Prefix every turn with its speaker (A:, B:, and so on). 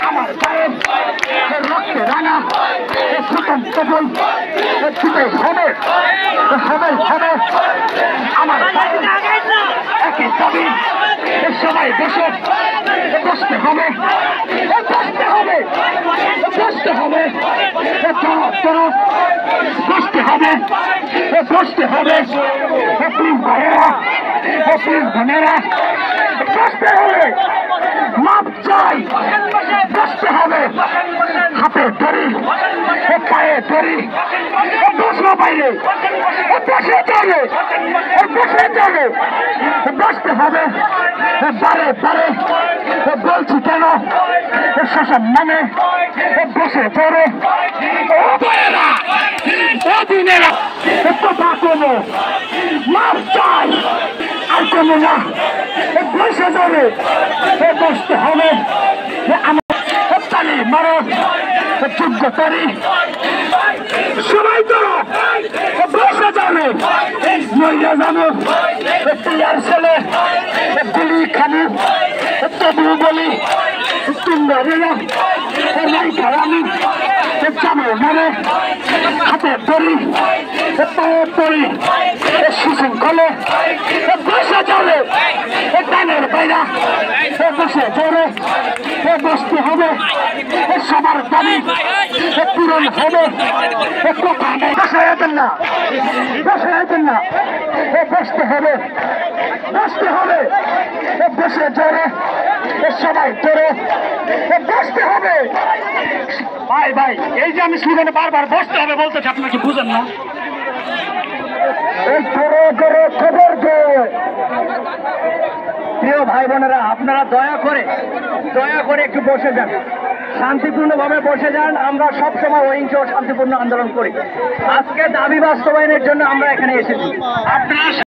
A: আমার পায়ের রক্তে রাঙা সুতন সফল ছুটে হবে হবে হবে আমার পায়ের একই দাবি সবাই বসে বসতে হবে বসতে হবে বসতে হবে বসতে হবে বসতে হবে প্লিজ ভাইয়েরা প্লিজ বোনেরা বসতে হবে মাপ চাই বসতে হবে হাতে ধরি পায়ে ধরি বসবো বাইরে বসে যাবে বসে যাবে বসতে হবে বারে বারে বলছি কেন সেসব মানে বসে ধরে ও ভাইয়েরা ও দিনেরা কথা কোনো মাপ চাই আর কোনো না বসে যাবে বসতে হবে আমার তালি মারো যোগ্য তারি সবাই তো বসে যাবে মরিয়া যাবো টিয়ার ছেলে গুলি খাবো তবু বলি তোমরা নাই খারামি যাবো মানে হাতে ধরি পায়ে পড়ি সুশৃঙ্খলে বসে যাবে ডানের বাইরা বসে ধরে বসতে হবে সবার দাবি পূরণ হবে কথা নেই বসে যেতেন না বসে যেতেন না বসতে হবে বসতে হবে বসে ধরে সবাই ধরে বসতে হবে ভাই ভাই এই যে আমি স্লোগানে বারবার বসতে হবে বলতেছি আপনাকে বুঝেন না খবর প্রিয় ভাই বোনেরা আপনারা দয়া করে একটু বসে যান শান্তিপূর্ণভাবে বসে যান আমরা সবসময় অহিংস শান্তিপূর্ণ আন্দোলন করি আজকে দাবি বাস্তবায়নের জন্য আমরা এখানে এসেছি আপনারা